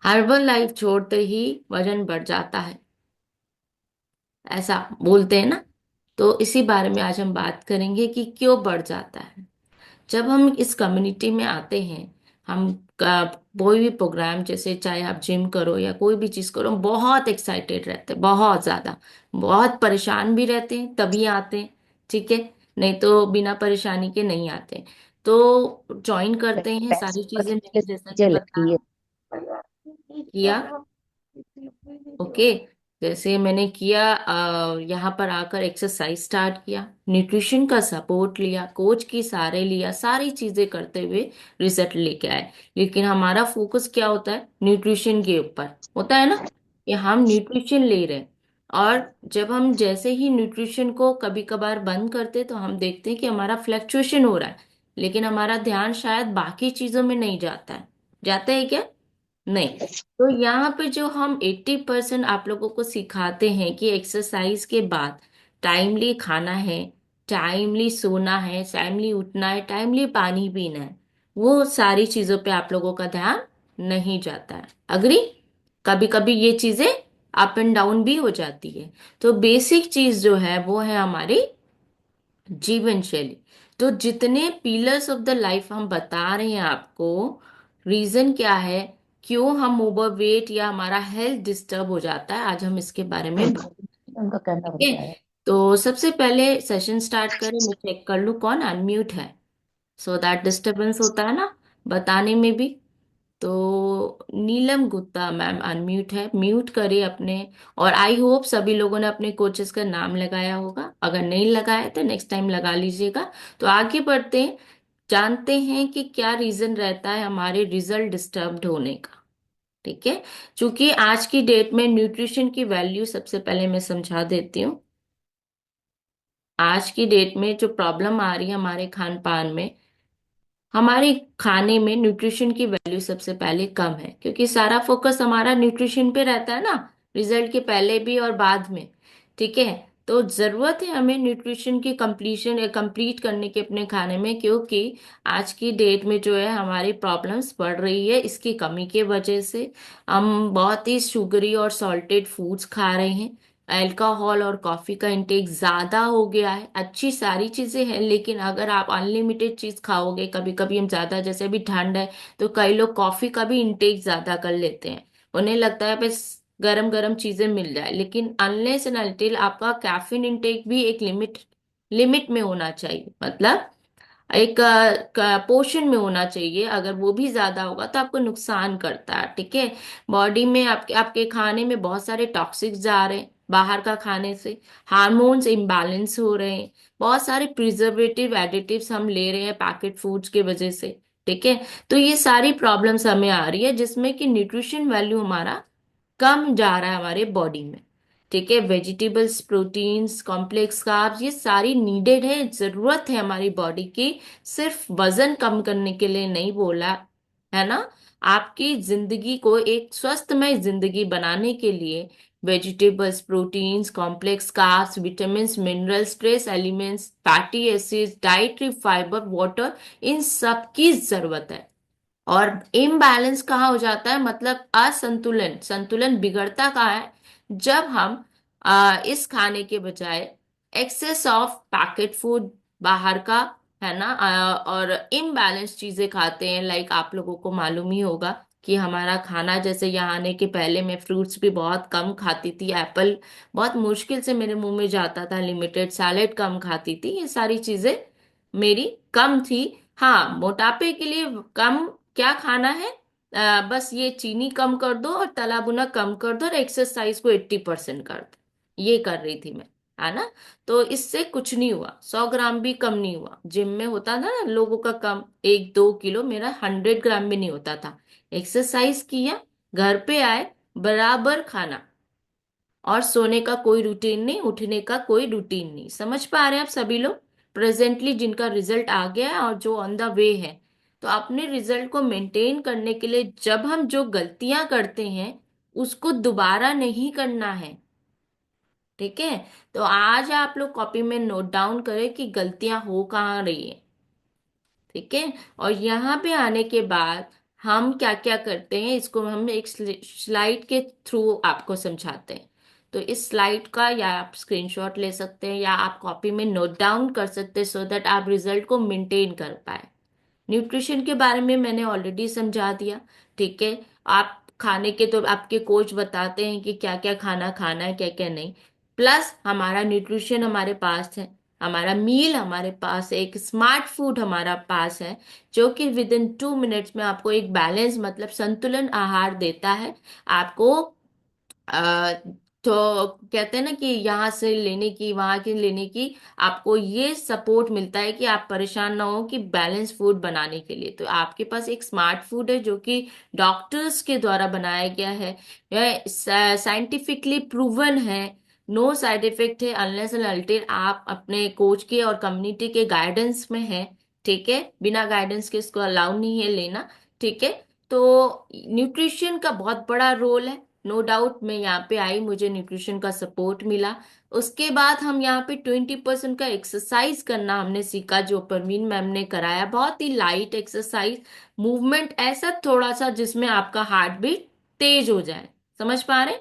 Herbal life छोड़ते ही वजन बढ़ जाता है, ऐसा बोलते हैं ना। तो इसी बारे में आज हम बात करेंगे कि क्यों बढ़ जाता है। जब हम इस कम्युनिटी में आते हैं, हम कोई भी प्रोग्राम, जैसे चाहे आप जिम करो या कोई भी चीज करो, हम बहुत एक्साइटेड रहते हैं, बहुत ज्यादा। बहुत परेशान भी रहते हैं तभी आते हैं, ठीक है। नहीं तो बिना परेशानी के नहीं आते। तो ज्वाइन करते हैं, पैसे सारी चीजें करने के लिए मैंने जैसा कि चीजें लगती है। बताया, किया। ओके। जैसे मैंने किया, यहाँ पर आकर एक्सरसाइज स्टार्ट किया, न्यूट्रिशन का सपोर्ट लिया, कोच की सारे लिया, सारी चीजें करते हुए रिजल्ट लेके आए। लेकिन हमारा फोकस क्या होता है? न्यूट्रिशन के ऊपर होता है ना, कि हम न्यूट्रिशन ले रहे हैं। और जब हम जैसे ही न्यूट्रिशन को कभी कभार बंद करते तो हम देखते हैं कि हमारा फ्लक्चुएशन हो रहा है, लेकिन हमारा ध्यान शायद बाकी चीजों में नहीं जाता है। जाता है क्या? नहीं। तो यहाँ पे जो हम 80% आप लोगों को सिखाते हैं कि एक्सरसाइज के बाद टाइमली खाना है, टाइमली सोना है, टाइमली उठना है, टाइमली पानी पीना है, वो सारी चीजों पे आप लोगों का ध्यान नहीं जाता है। अग्री? कभी कभी ये चीजें अप एंड डाउन भी हो जाती है। तो बेसिक चीज जो है वो है हमारी जीवन शैली। तो जितने पिलर्स ऑफ द लाइफ हम बता रहे हैं आपको, रीजन क्या है, क्यों हम ओवरवेट या हमारा हेल्थ डिस्टर्ब हो जाता है, आज हम इसके बारे में बात करेंगे। उनका कहना ठीक है। बनता है। तो सबसे पहले सेशन स्टार्ट करें, मैं चेक कर लूं कौन अनम्यूट है, सो दैट डिस्टरबेंस होता है ना बताने में भी। तो नीलम गुप्ता मैम अनम्यूट है, म्यूट करिए अपने। और आई होप सभी लोगों ने अपने कोचेस का नाम लगाया होगा, अगर नहीं लगाया तो नेक्स्ट टाइम लगा लीजिएगा। तो आगे बढ़ते हैं, जानते हैं कि क्या रीजन रहता है हमारे रिजल्ट डिस्टर्ब्ड होने का। ठीक है। क्योंकि आज की डेट में न्यूट्रिशन की वैल्यू सबसे पहले मैं समझा देती हूँ। आज की डेट में जो प्रॉब्लम आ रही है हमारे खान पान में, हमारे खाने में न्यूट्रिशन की वैल्यू सबसे पहले कम है, क्योंकि सारा फोकस हमारा न्यूट्रिशन पे रहता है ना, रिजल्ट के पहले भी और बाद में। ठीक है। तो जरूरत है हमें न्यूट्रिशन की कंप्लीशन या कंप्लीट करने के अपने खाने में, क्योंकि आज की डेट में जो है हमारी प्रॉब्लम्स बढ़ रही है इसकी कमी के वजह से। हम बहुत ही शुगरी और सॉल्टेड फूड्स खा रहे हैं, अल्कोहल और कॉफी का इंटेक ज्यादा हो गया है। अच्छी सारी चीजें हैं, लेकिन अगर आप अनलिमिटेड चीज खाओगे, कभी कभी हम ज्यादा, जैसे अभी ठंड है तो कई लोग कॉफी का भी इंटेक ज्यादा कर लेते हैं। उन्हें लगता है बस गरम गरम चीजें मिल जाए, लेकिन अनलेस एंड अनटिल आपका कैफीन इंटेक भी एक लिमिट लिमिट में होना चाहिए, मतलब एक पोर्शन में होना चाहिए। अगर वो भी ज्यादा होगा तो आपको नुकसान करता है। ठीक है। बॉडी में आपके आपके खाने में बहुत सारे टॉक्सिक्स जा रहे हैं बाहर का खाने से, हार्मोन्स इम्बैलेंस हो रहे हैं, बहुत सारे प्रिजर्वेटिव एडिटिव्स हम ले रहे हैं पैकेट फूड्स के वजह से। ठीक है। तो ये सारी प्रॉब्लम्स हमें आ रही है, जिसमें कि न्यूट्रिशन वैल्यू हमारा कम जा रहा है हमारे बॉडी में। ठीक है। वेजिटेबल्स, प्रोटीन्स, कॉम्प्लेक्स कार्ब्स, ये सारी नीडेड है, जरूरत है हमारी बॉडी की। सिर्फ वजन कम करने के लिए नहीं बोला है ना, आपकी जिंदगी को एक स्वस्थमय जिंदगी बनाने के लिए vegetables, proteins, complex carbs, vitamins, minerals, trace elements, fatty acids, dietary fibre, water, इन सब की जरूरत है। और इम्बैलेंस कहाँ हो जाता है, मतलब असंतुलन, संतुलन बिगड़ता कहाँ है, जब हम इस खाने के बजाय एक्सेस ऑफ पैकेट फूड बाहर का, है ना, और इम्बैलेंस चीजें खाते हैं। लाइक आप लोगों को मालूम ही होगा कि हमारा खाना, जैसे यहाँ आने के पहले मैं फ्रूट्स भी बहुत कम खाती थी, एप्पल बहुत मुश्किल से मेरे मुंह में जाता था, लिमिटेड सैलेड कम खाती थी, ये सारी चीजें मेरी कम थी। हाँ, मोटापे के लिए कम क्या खाना है, बस ये चीनी कम कर दो और तला भुना कम कर दो और एक्सरसाइज को 80% कर दो, ये कर रही थी मैं, है ना। तो इससे कुछ नहीं हुआ, 100 ग्राम भी कम नहीं हुआ। जिम में होता था ना लोगों का कम 1-2 किलो, मेरा 100 ग्राम भी नहीं होता था। एक्सरसाइज किया, घर पे आए, बराबर खाना, और सोने का कोई रूटीन नहीं, उठने का कोई रूटीन नहीं। समझ पा रहे हैं आप सभी लोग, प्रेजेंटली जिनका रिजल्ट आ गया है और जो ऑन द वे है। तो अपने रिजल्ट को मेंटेन करने के लिए जब हम जो गलतियां करते हैं उसको दोबारा नहीं करना है। ठीक है। तो आज आप लोग कॉपी में नोट डाउन करें कि गलतियां हो कहाँ रही है। ठीक है। और यहाँ पे आने के बाद हम क्या क्या करते हैं इसको हम एक स्लाइड के थ्रू आपको समझाते हैं। तो इस स्लाइड का या आप स्क्रीनशॉट ले सकते हैं या आप कॉपी में नोट डाउन कर सकते हैं, सो दैट आप रिजल्ट को मेंटेन कर पाए। न्यूट्रिशन के बारे में मैंने ऑलरेडी समझा दिया। ठीक है। आप खाने के तो आपके कोच बताते हैं कि क्या क्या खाना खाना है क्या क्या नहीं। प्लस हमारा न्यूट्रिशन हमारे पास है, हमारा मील हमारे पास है, एक स्मार्ट फूड हमारा पास है, जो कि विद इन 2 मिनट्स में आपको एक बैलेंस मतलब संतुलन आहार देता है आपको। आ, तो कहते हैं ना कि यहाँ से लेने की वहां की लेने की आपको ये सपोर्ट मिलता है कि आप परेशान ना हो कि बैलेंस फूड बनाने के लिए। तो आपके पास एक स्मार्ट फूड है जो कि डॉक्टर्स के द्वारा बनाया गया है, यह साइंटिफिकली प्रूवन है, नो साइड इफेक्ट है अनलेस एंड अनटिल आप अपने कोच के और कम्युनिटी के गाइडेंस में है। ठीक है। बिना गाइडेंस के इसको अलाउ नहीं है लेना। ठीक है। तो न्यूट्रिशन का बहुत बड़ा रोल है, नो डाउट। मैं यहाँ पे आई, मुझे न्यूट्रिशन का सपोर्ट मिला। उसके बाद हम यहाँ पे 20% का एक्सरसाइज करना हमने सीखा, जो परवीन मैम ने कराया। बहुत ही लाइट एक्सरसाइज, मूवमेंट ऐसा थोड़ा सा जिसमें आपका हार्ट बीट तेज हो जाए। समझ पा रहे?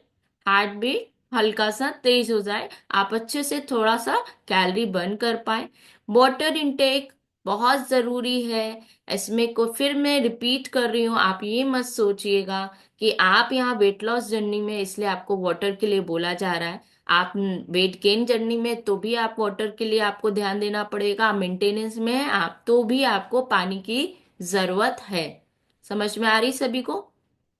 हार्ट बीट हल्का सा तेज हो जाए, आप अच्छे से थोड़ा सा कैलोरी बर्न कर पाए। वाटर इनटेक बहुत जरूरी है। इसमें को फिर मैं रिपीट कर रही हूँ, आप ये मत सोचिएगा कि आप यहाँ वेट लॉस जर्नी में इसलिए आपको वाटर के लिए बोला जा रहा है। आप वेट गेन जर्नी में तो भी आप वाटर के लिए आपको ध्यान देना पड़ेगा। मेंटेनेंस में है आप तो भी आपको पानी की जरूरत है। समझ में आ रही सभी को?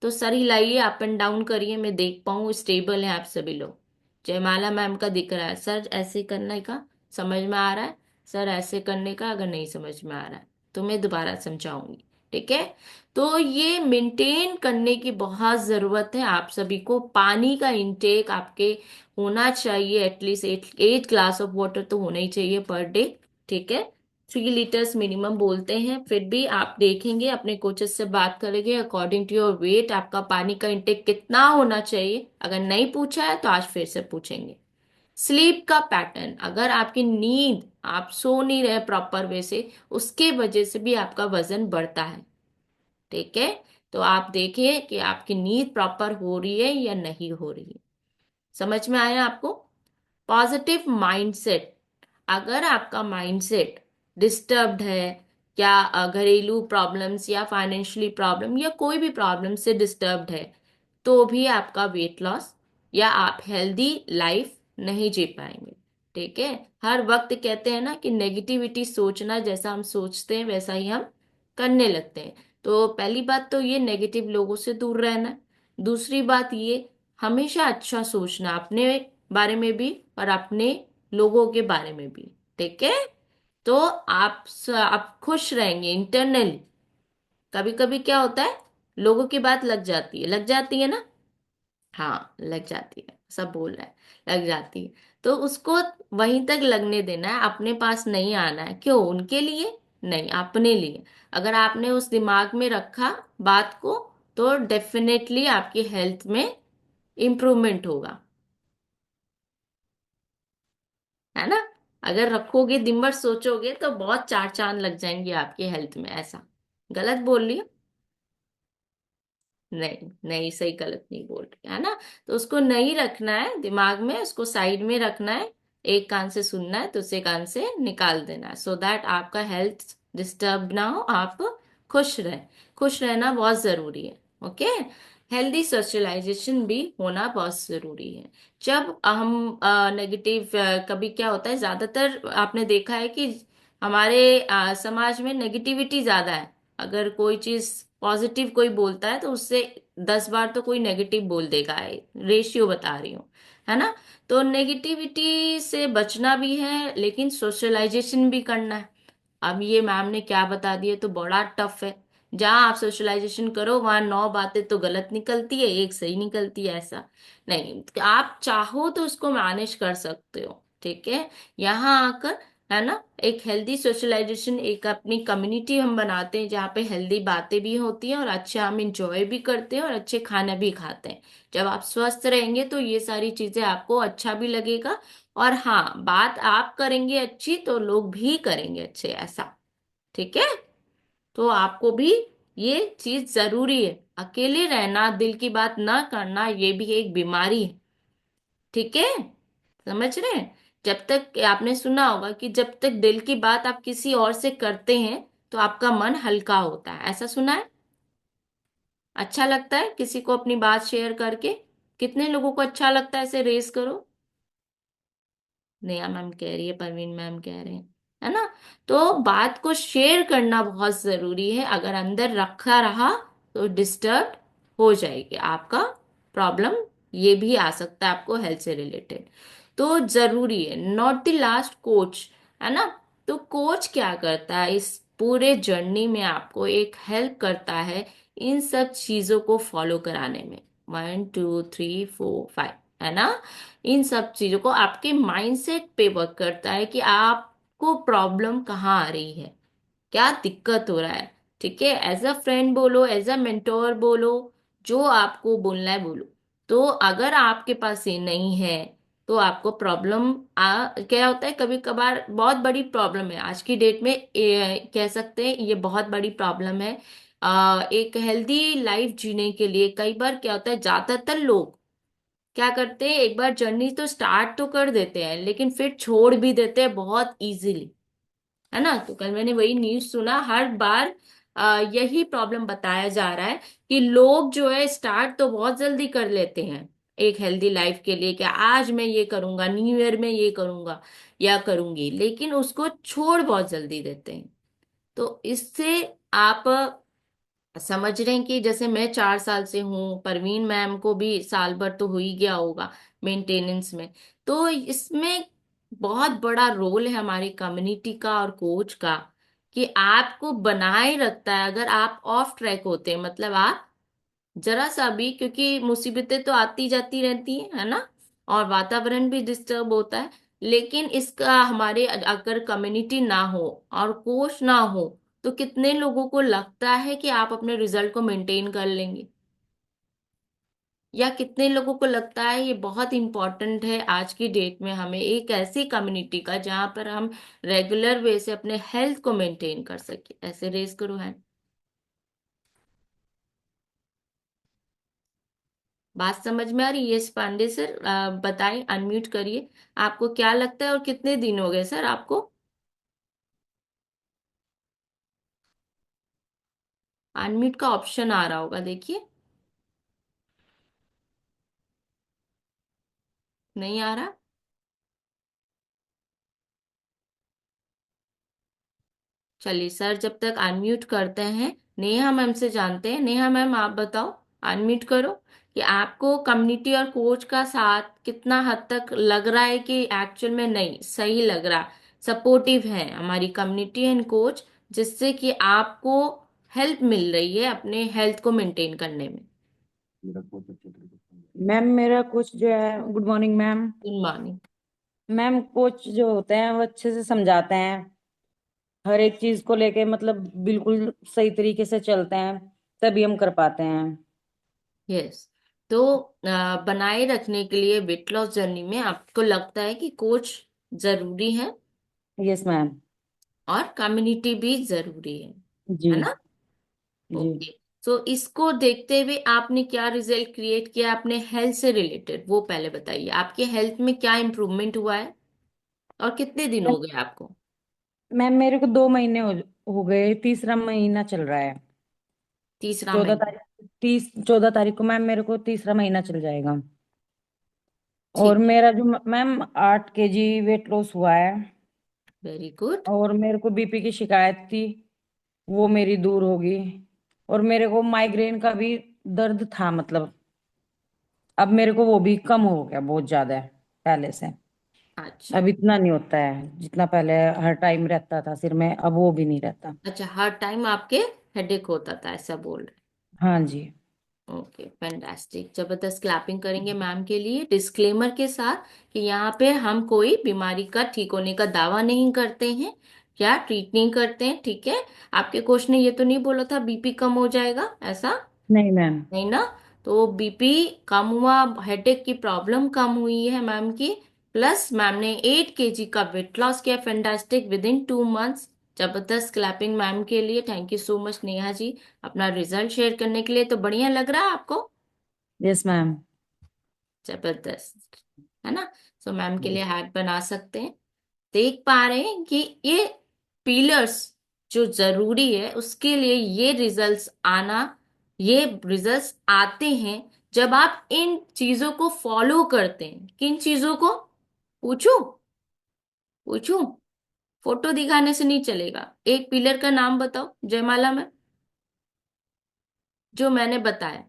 तो सर हिलाइए, अप एंड डाउन करिए, मैं देख पाऊँ स्टेबल है आप सभी लोग। जयमाला मैम का दिख रहा है सर, ऐसे करने का समझ में आ रहा है? सर ऐसे करने का अगर नहीं समझ में आ रहा है तो मैं दोबारा समझाऊंगी। ठीक है। तो ये मेंटेन करने की बहुत जरूरत है आप सभी को। पानी का इंटेक आपके होना चाहिए, एटलीस्ट 8 ग्लास ऑफ वाटर तो होना ही चाहिए पर डे। ठीक है। 3 लीटर्स मिनिमम बोलते हैं, फिर भी आप देखेंगे अपने कोचेस से बात करेंगे अकॉर्डिंग टू योर वेट आपका पानी का इंटेक कितना होना चाहिए। अगर नहीं पूछा है तो आज फिर से पूछेंगे। स्लीप का पैटर्न, अगर आपकी नींद आप सो नहीं रहे प्रॉपर वे से, उसके वजह से भी आपका वजन बढ़ता है। ठीक है। तो आप देखिए कि आपकी नींद प्रॉपर हो रही है या नहीं हो रही है। समझ में आया आपको? पॉजिटिव माइंडसेट, अगर आपका माइंडसेट डिस्टर्ब्ड है या घरेलू प्रॉब्लम्स या फाइनेंशियली प्रॉब्लम या कोई भी प्रॉब्लम से डिस्टर्ब्ड है, तो भी आपका वेट लॉस या आप हेल्दी लाइफ नहीं जी पाएंगे। ठीक है। हर वक्त कहते हैं ना कि नेगेटिविटी सोचना, जैसा हम सोचते हैं वैसा ही हम करने लगते हैं। तो पहली बात तो ये नेगेटिव लोगों से दूर रहना है। दूसरी बात ये हमेशा अच्छा सोचना अपने बारे में भी और अपने लोगों के बारे में भी। ठीक है। तो आप खुश रहेंगे इंटरनली। कभी कभी क्या होता है, लोगों की बात लग जाती है ना। हाँ लग जाती है, सब बोल रहा है लग जाती है। तो उसको वहीं तक लगने देना है, अपने पास नहीं आना है। क्यों? उनके लिए नहीं, अपने लिए। अगर आपने उस दिमाग में रखा बात को, तो डेफिनेटली आपकी हेल्थ में इम्प्रूवमेंट होगा। है ना? अगर रखोगे दिन भर सोचोगे तो बहुत चार चांद लग जाएंगे आपकी हेल्थ में। ऐसा गलत बोल रही हूँ? नहीं नहीं, सही गलत नहीं बोल रही है ना। तो उसको नहीं रखना है दिमाग में, उसको साइड में रखना है। एक कान से सुनना है, दूसरे कान से निकाल देना है, सो दैट आपका हेल्थ डिस्टर्ब ना हो, आप खुश रहे। खुश रहना बहुत जरूरी है। ओके। हेल्दी सोशलाइजेशन भी होना बहुत जरूरी है। जब हम नेगेटिव, कभी क्या होता है, ज्यादातर आपने देखा है कि हमारे समाज में नेगेटिविटी ज्यादा है। अगर कोई चीज पॉजिटिव कोई बोलता है तो उससे 10 बार तो कोई नेगेटिव बोल देगा। रेशियो बता रही हूँ, है ना? तो नेगेटिविटी से बचना भी है लेकिन सोशलाइजेशन भी करना है। अब ये मैम ने क्या बता दिया तो बड़ा टफ है। जहाँ आप सोशलाइजेशन करो वहां 9 बातें तो गलत निकलती है, एक सही निकलती है। ऐसा नहीं, आप चाहो तो उसको मैनेज कर सकते हो। ठीक है। यहाँ आकर, है ना, एक हेल्दी सोशलाइजेशन, एक अपनी कम्युनिटी हम बनाते हैं जहाँ पे हेल्दी बातें भी होती हैं और अच्छा हम इंजॉय भी करते हैं और अच्छे खाना भी खाते हैं। जब आप स्वस्थ रहेंगे तो ये सारी चीजें आपको अच्छा भी लगेगा। और हाँ, बात आप करेंगे अच्छी तो लोग भी करेंगे अच्छे। ऐसा। ठीक है। तो आपको भी ये चीज जरूरी है। अकेले रहना, दिल की बात ना करना, ये भी एक बीमारी है। ठीक है, समझ रहे हैं? जब तक, आपने सुना होगा कि जब तक दिल की बात आप किसी और से करते हैं तो आपका मन हल्का होता है, ऐसा सुना है? अच्छा लगता है किसी को अपनी बात शेयर करके? कितने लोगों को अच्छा लगता है, ऐसे रेस करो। नेहा मैम कह रही है, परवीन मैम कह रहे हैं, है ना? तो बात को शेयर करना बहुत जरूरी है। अगर अंदर रखा रहा तो डिस्टर्ब हो जाएगी आपका प्रॉब्लम। ये भी आ सकता है आपको हेल्थ से रिलेटेड। तो जरूरी है। नॉट द लास्ट कोच, है ना? तो कोच क्या करता है इस पूरे जर्नी में? आपको एक हेल्प करता है इन सब चीजों को फॉलो कराने में। 1 2 3 4 5, है ना? इन सब चीजों को आपके माइंडसेट पे वर्क करता है कि आपको प्रॉब्लम कहाँ आ रही है, क्या दिक्कत हो रहा है। ठीक है, एज अ फ्रेंड बोलो, एज अ मेंटोर बोलो, जो आपको बोलना है बोलो। तो अगर आपके पास ये नहीं है तो आपको प्रॉब्लम क्या होता है, कभी कभार बहुत बड़ी प्रॉब्लम है आज की डेट में, कह सकते हैं ये बहुत बड़ी प्रॉब्लम है। एक हेल्दी लाइफ जीने के लिए कई बार क्या होता है, ज्यादातर लोग क्या करते हैं, एक बार जर्नी तो स्टार्ट तो कर देते हैं लेकिन फिर छोड़ भी देते हैं बहुत इजीली, है ना? तो कल मैंने वही न्यूज सुना, हर बार यही प्रॉब्लम बताया जा रहा है कि लोग जो है स्टार्ट तो बहुत जल्दी कर लेते हैं एक हेल्दी लाइफ के लिए, कि आज मैं ये करूंगा, न्यू ईयर में ये करूंगा या करूंगी, लेकिन उसको छोड़ बहुत जल्दी देते हैं। तो इससे आप समझ रहे हैं कि जैसे मैं 4 साल से हूँ, परवीन मैम को भी साल भर तो हो ही गया होगा मेंटेनेंस में। तो इसमें बहुत बड़ा रोल है हमारी कम्युनिटी का और कोच का, कि आपको बनाए रखता है। अगर आप ऑफ ट्रैक होते हैं, मतलब आप जरा सा भी, क्योंकि मुसीबतें तो आती जाती रहती है ना, और वातावरण भी डिस्टर्ब होता है, लेकिन इसका हमारे अगर कम्युनिटी ना हो और कोच ना हो तो कितने लोगों को लगता है कि आप अपने रिजल्ट को मेंटेन कर लेंगे? या कितने लोगों को लगता है ये बहुत इंपॉर्टेंट है आज की डेट में हमें एक ऐसी कम्युनिटी का जहां पर हम रेगुलर वे से अपने हेल्थ को मेंटेन कर सके? ऐसे रेस करो है। बात समझ में आ रही है? यस पांडे सर, बताइए, अनम्यूट करिए। आपको क्या लगता है और कितने दिन हो गए सर आपको? अनम्यूट का ऑप्शन आ रहा होगा, देखिए। नहीं आ रहा? चलिए सर, जब तक अनम्यूट करते हैं, नेहा मैम से जानते हैं। नेहा मैम आप बताओ, अनम्यूट करो, कि आपको कम्युनिटी और कोच का साथ कितना हद तक लग रहा है कि एक्चुअल में नहीं सही लग रहा, सपोर्टिव है हमारी कम्युनिटी एंड कोच, जिससे कि आपको हेल्प मिल रही है अपने हेल्थ को मेंटेन करने में? मैम मेरा कोच जो है, good morning ma'am. Good morning. Ma'am coach जो होते हैं वो अच्छे से समझाते हैं, हर एक चीज को लेके मतलब बिल्कुल सही तरीके से चलते हैं, तभी हम कर पाते हैं। यस। तो बनाए रखने के लिए वेट लॉस जर्नी में आपको लगता है कि कोच जरूरी है यस मैम। और कम्युनिटी भी जरूरी जी। है ना? जी। ओके। सो इसको देखते हुए आपने क्या रिजल्ट क्रिएट किया अपने हेल्थ से रिलेटेड, वो पहले बताइए। आपके हेल्थ में क्या इम्प्रूवमेंट हुआ है और कितने दिन हो गए आपको? मैम मेरे को 2 महीने हो गए, तीसरा महीना चल रहा है। तीसरा 14 तारीख, महीना? 14 तारीख को मैम मेरे को तीसरा महीना चल जाएगा। और ठीक है। मेरा जो मैम 8 kg वेट लॉस हुआ है। Very good. और मेरे को बीपी की शिकायत थी, वो मेरी दूर होगी। और मेरे को माइग्रेन का भी दर्द था, मतलब अब मेरे को वो भी कम हो गया, बहुत ज्यादा है पहले से। अच्छा। अब इतना नहीं होता है जितना पहले हर टाइम रहता था सिर में, अब वो भी नहीं रहता। अच्छा, हर टाइम आपके हेडेक होता था, ऐसा बोल रहे? हाँ जी। ओके, फैंटास्टिक, जबरदस्त। क्लैपिंग करेंगे मैम के लिए, डिस्क्लेमर के साथ कि यहाँ पे हम कोई बीमारी का ठीक होने का दावा नहीं करते हैं या ट्रीट नहीं करते हैं, ठीक है? आपके कोच ने ये तो नहीं बोला था बीपी कम हो जाएगा, ऐसा? नहीं मैम। नहीं ना? तो बीपी कम हुआ, हेडेक की प्रॉब्लम कम हुई है मैम की, प्लस मैम ने 8 kg का वेट लॉस किया, फैंटास्टिक, विद इन 2 मंथ्स। जबरदस्त क्लैपिंग मैम के लिए। Thank you so much Neha ji, अपना रिजल्ट शेयर करने के लिए। तो बढ़िया लग रहा है आपको? Yes ma'am. जबरदस्त, है ना? सो मैम के लिए हार्ट बना सकते हैं। देख पा रहे हैं कि ये पिलर्स जो जरूरी है उसके लिए ये रिजल्ट्स आना, ये रिजल्ट्स आते हैं जब आप इन चीजों को फॉलो करते हैं। किन चीजों को? पूछूं? पूछूं? फोटो दिखाने से नहीं चलेगा। एक पिलर का नाम बताओ जयमाला में, जो मैंने बताया।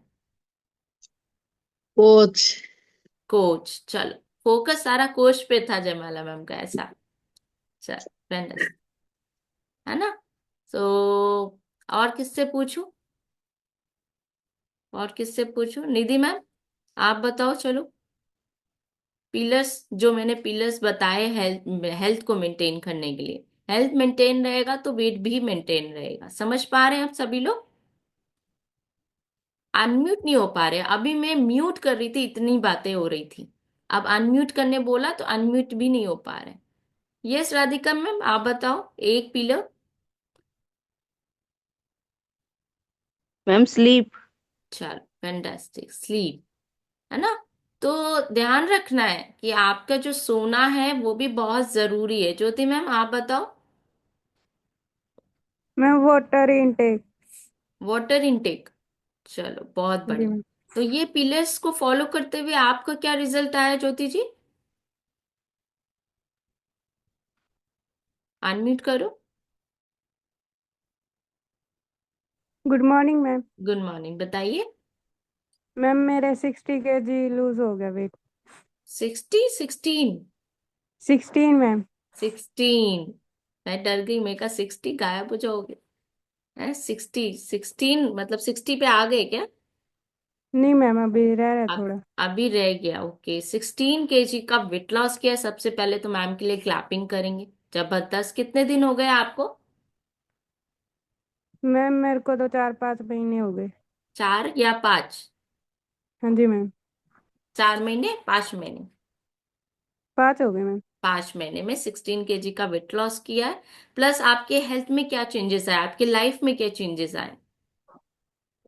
कोच। कोच, चलो। फोकस सारा कोच पे था जयमाला मैम का, ऐसा। चल, फैंटास्टिक, है ना? तो और किससे पूछूं? और किससे पूछूं? निधि मैम, आप बताओ चलो। पिलर्स, जो मैंने पिलर्स बताए हेल्थ, हेल्थ को मेंटेन करने के लिए। हेल्थ मेंटेन रहेगा तो वेट भी मेंटेन रहेगा। समझ पा रहे हैं आप सभी लोग? अनम्यूट नहीं हो पा रहे? अभी मैं म्यूट कर रही थी, इतनी बातें हो रही थी। अब अनम्यूट करने बोला तो अनम्यूट भी नहीं हो पा रहे। यस राधिका मैम, आप बताओ एक पिलर। Ma'am sleep. चलो, फैंटास्टिक, स्लीप, है ना? तो ध्यान रखना है कि आपका जो सोना है वो भी बहुत जरूरी है। ज्योति मैम, आप बताओ। Ma'am water intake. Water intake, चलो बहुत जी बढ़िया। मैम। तो ये पिलर्स को फॉलो करते हुए आपका क्या रिजल्ट आया ज्योति जी? अनम्यूट करो। Good morning ma'am. Good morning, बताइए। मैम मेरे 60 kg लूज हो गया वेट। 60, 16? 16 मैम। 16? मैं डर गई, मैं कहा 60 गायब हो जाओगे। है 60, 16 मतलब 60 पे आ गए क्या? नहीं मैम, अभी रह रहा है अब थोड़ा। अभी रह गया, ओके। 16 kg का वेट लॉस किया है। सबसे पहले तो मैम के लिए क्लैपिंग करेंगे। जबरदस्त। कितने दिन हो गए आपको? मैम मेरे को तो 4-5 महीने हो गए। 4 या 5? हाँ जी मैम। 4 महीने, 5 महीने? 5 हो गए मैम। 5 महीने में 16 kg का वेट लॉस किया है। प्लस आपके हेल्थ में क्या चेंजेस आए, आपके लाइफ में क्या चेंजेस आए?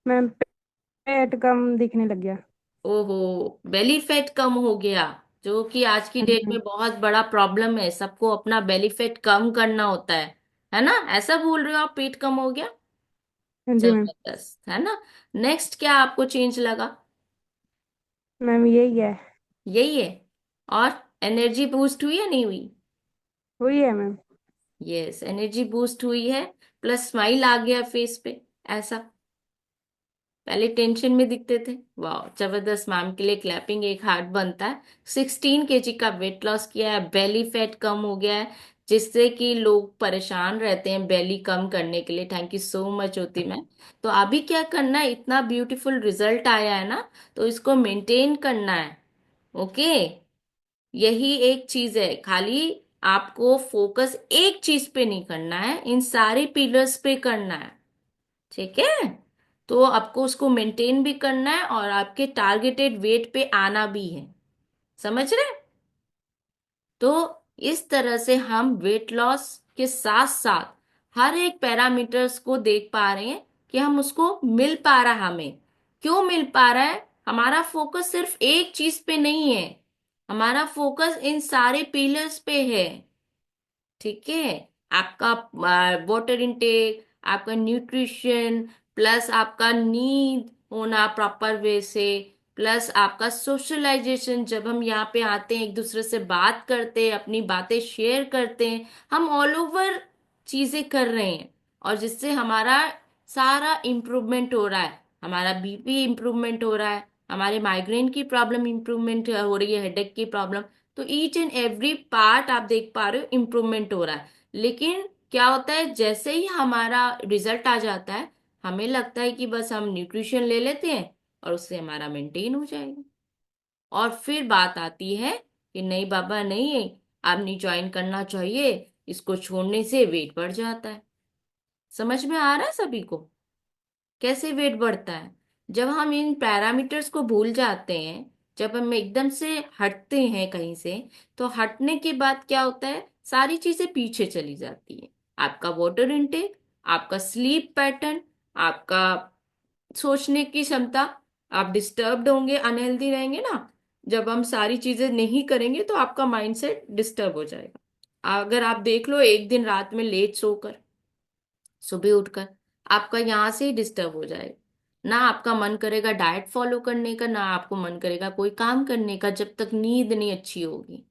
मैम पेट कम दिखने लग गया। ओहो, बेली फैट कम हो गया, जो कि आज की हाँ जी डेट मैम। में बहुत बड़ा प्रॉब्लम है। सबको अपना बेली फैट कम करना होता है ना? ऐसा बोल रहे हो आप, पेट कम हो गया? हाँ जी मैम। जबरदस्त, है ना? नेक्स्ट क्या आपको चेंज लगा? मैम यही है। यही है? और एनर्जी बूस्ट हुई या नहीं हुई? वही है मैम। यस, एनर्जी बूस्ट हुई है। प्लस स्माइल आ गया फेस पे, ऐसा। पहले टेंशन में दिखते थे। वाह, जबरदस्त। मैम के लिए क्लैपिंग, एक हार्ट बनता है। 16 kg का वेट लॉस किया है, बेली फैट कम हो गया है, जिससे कि लोग परेशान रहते हैं बेली कम करने के लिए। थैंक यू सो मच होती मैम। तो अभी क्या करना है, इतना ब्यूटीफुल रिजल्ट आया है ना, तो इसको मेंटेन करना है। ओके, यही एक चीज है खाली। आपको फोकस एक चीज पे नहीं करना है, इन सारे पिलर्स पे करना है। ठीक है? तो आपको उसको मेंटेन भी करना है और आपके टारगेटेड वेट पे आना भी है। समझ रहे? तो इस तरह से हम वेट लॉस के साथ साथ हर एक पैरामीटर्स को देख पा रहे हैं कि हम उसको मिल पा रहा है हमें। क्यों मिल पा रहा है? हमारा फोकस सिर्फ एक चीज पे नहीं है, हमारा फोकस इन सारे पिलर्स पे है। ठीक है? आपका वाटर इनटेक, आपका न्यूट्रिशन, प्लस आपका नींद होना प्रॉपर वे से, प्लस आपका सोशलाइजेशन। जब हम यहाँ पे आते हैं, एक दूसरे से बात करते हैं, अपनी बातें शेयर करते हैं, हम ऑल ओवर चीजें कर रहे हैं। और जिससे हमारा सारा इम्प्रूवमेंट हो रहा है। हमारा बीपी इम्प्रूवमेंट हो रहा है, हमारे माइग्रेन की प्रॉब्लम इम्प्रूवमेंट हो रही है, हेडेक की प्रॉब्लम। तो ईच एंड एवरी पार्ट आप देख पा रहे हो, इम्प्रूवमेंट हो रहा है। लेकिन क्या होता है, जैसे ही हमारा रिजल्ट आ जाता है, हमें लगता है कि बस हम न्यूट्रिशन ले लेते हैं और उससे हमारा मेंटेन हो जाएगा। और फिर बात आती है कि नहीं बाबा नहीं, आप नहीं, ज्वाइन करना चाहिए, इसको छोड़ने से वेट बढ़ जाता है। समझ में आ रहा है सभी को कैसे वेट बढ़ता है? जब हम इन पैरामीटर्स को भूल जाते हैं, जब हम एकदम से हटते हैं कहीं से, तो हटने के बाद क्या होता है, सारी चीजें पीछे चली जाती है। आपका वाटर इनटेक, आपका स्लीप पैटर्न, आपका सोचने की क्षमता। आप डिस्टर्ब्ड होंगे, अनहेल्दी रहेंगे ना। जब हम सारी चीजें नहीं करेंगे तो आपका माइंडसेट डिस्टर्ब हो जाएगा। अगर आप देख लो, एक दिन रात में लेट सोकर सुबह उठकर, आपका यहाँ से ही डिस्टर्ब हो जाएगा ना। आपका मन करेगा डाइट फॉलो करने का, ना आपको मन करेगा कोई काम करने का, जब तक नींद नहीं अच्छी होगी।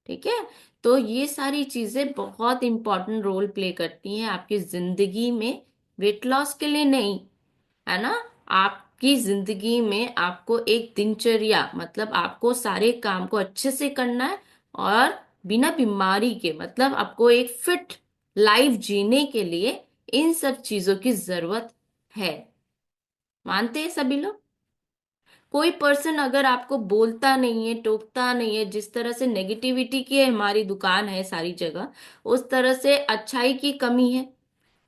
ठीक है। तो ये सारी चीजें बहुत इंपॉर्टेंट रोल प्ले करती हैं आपकी जिंदगी में। वेट लॉस के लिए नहीं, है ना। आपकी जिंदगी में आपको एक दिनचर्या, मतलब आपको सारे काम को अच्छे से करना है, और बिना बीमारी के, मतलब आपको एक फिट लाइफ जीने के लिए इन सब चीजों की जरूरत है। मानते हैं सभी लोग? कोई पर्सन अगर आपको बोलता नहीं है, टोकता नहीं है, जिस तरह से नेगेटिविटी की हमारी दुकान है सारी जगह, उस तरह से अच्छाई की कमी है।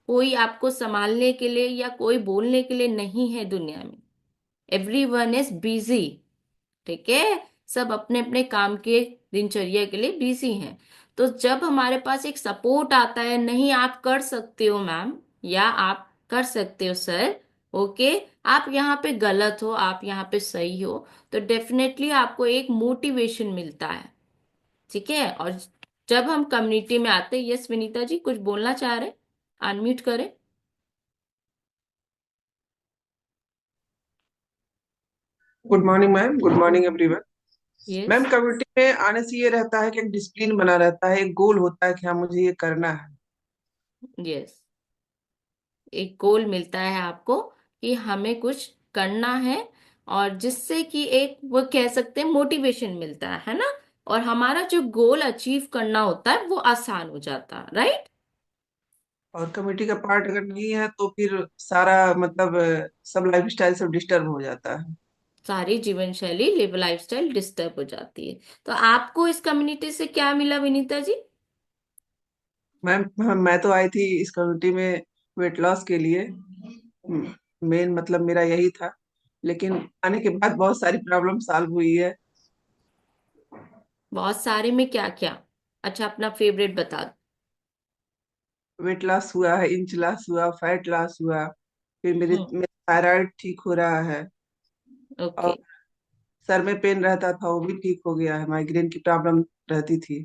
कोई आपको संभालने के लिए या कोई बोलने के लिए नहीं है दुनिया में। Everyone is busy. ठीक है। सब अपने अपने काम के दिनचर्या के लिए बिजी हैं। तो जब हमारे पास एक सपोर्ट आता है, नहीं आप कर सकते हो मैम, या आप कर सकते हो सर, ओके, आप यहाँ पे गलत हो, आप यहाँ पे सही हो, तो डेफिनेटली आपको एक मोटिवेशन मिलता है। ठीक है। और जब हम कम्युनिटी में आते हैं, यस विनीता जी कुछ बोलना चाह रहे, अनम्यूट करें। Good morning ma'am, good morning everyone. Yes. Ma'am, community में आने से ये रहता है कि एक डिसिप्लिन बना रहता है, एक गोल होता है कि हाँ मुझे ये करना है। यस। एक गोल मिलता है आपको कि हमें कुछ करना है, और जिससे कि एक वो कह सकते हैं मोटिवेशन मिलता है ना। और हमारा जो गोल अचीव करना होता है वो आसान हो जाता है, राइट। और कम्युनिटी का पार्ट अगर नहीं है तो फिर सारा मतलब सब लाइफ स्टाइल सब डिस्टर्ब हो जाता है। सारी जीवन शैली, लिव लाइफस्टाइल डिस्टर्ब हो जाती है। तो आपको इस कम्युनिटी से क्या मिला विनीता जी? मैम, मैं तो आई थी इस कम्युनिटी में वेट लॉस के लिए। मेन मतलब मेरा यही था, लेकिन आने के बाद बहुत सारी प्रॉब्लम सॉल्व हुई है। बहुत सारे में क्या क्या? अच्छा, अपना फेवरेट बता वेट लॉस हुआ है, इंच लॉस हुआ, फैट लॉस हुआ, फिर दो। मेरा थायराइड ठीक हो रहा है, ओके। और सर में पेन रहता था वो भी ठीक हो गया है, माइग्रेन की प्रॉब्लम रहती थी।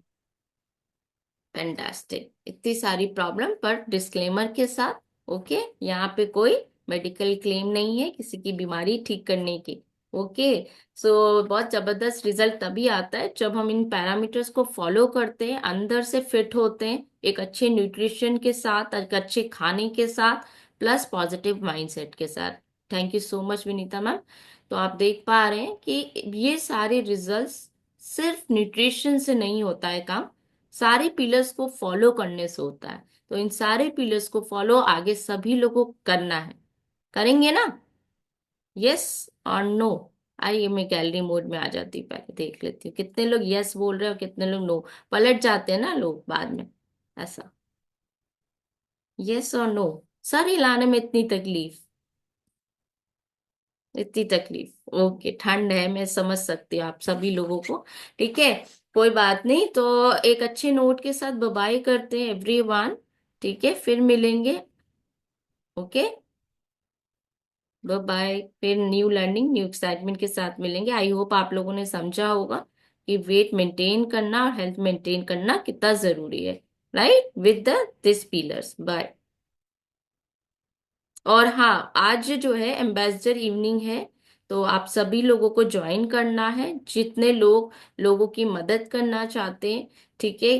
फैंटास्टिक। इतनी सारी प्रॉब्लम, पर डिस्क्लेमर के साथ। ओके। यहाँ पे कोई मेडिकल क्लेम नहीं है किसी की बीमारी ठीक करने की। ओके। सो बहुत जबरदस्त रिजल्ट तभी आता है जब हम इन पैरामीटर्स को फॉलो करते हैं, अंदर से फिट होते हैं, एक अच्छे न्यूट्रिशन के साथ, एक अच्छे खाने के साथ, प्लस पॉजिटिव माइंडसेट के साथ। Thank you so much Vinita ma'am. तो आप देख पा रहे हैं कि ये सारे रिजल्ट्स सिर्फ न्यूट्रिशन से नहीं होता है काम, सारे पिलर्स को फॉलो करने से होता है। तो इन सारे पिलर्स को फॉलो आगे सभी लोगों को करना है। करेंगे ना? यस और नो? आइए, मैं गैलरी मोड में आ जाती हूँ, पहले देख लेती हूँ कितने लोग यस बोल रहे हो, कितने लोग नो। पलट जाते हैं ना लोग बाद में, ऐसा। यस और नो। सर हिलाने में इतनी तकलीफ, इतनी तकलीफ। ओके, ठंड है, मैं समझ सकती हूँ आप सभी लोगों को। ठीक है। कोई बात नहीं। तो एक अच्छे नोट के साथ बाय करते हैं एवरीवन। ठीक है, फिर मिलेंगे। Okay, bye. फिर न्यू लर्निंग, न्यू एक्साइटमेंट के साथ मिलेंगे। आई होप आप लोगों ने समझा होगा कि वेट मेंटेन करना और हेल्थ मेंटेन करना कितना जरूरी है, right, with the this pillars. Bye. और हाँ, आज जो है एम्बेसडर इवनिंग है, तो आप सभी लोगों को ज्वाइन करना है, जितने लोग लोगों की मदद करना चाहते हैं। ठीक है।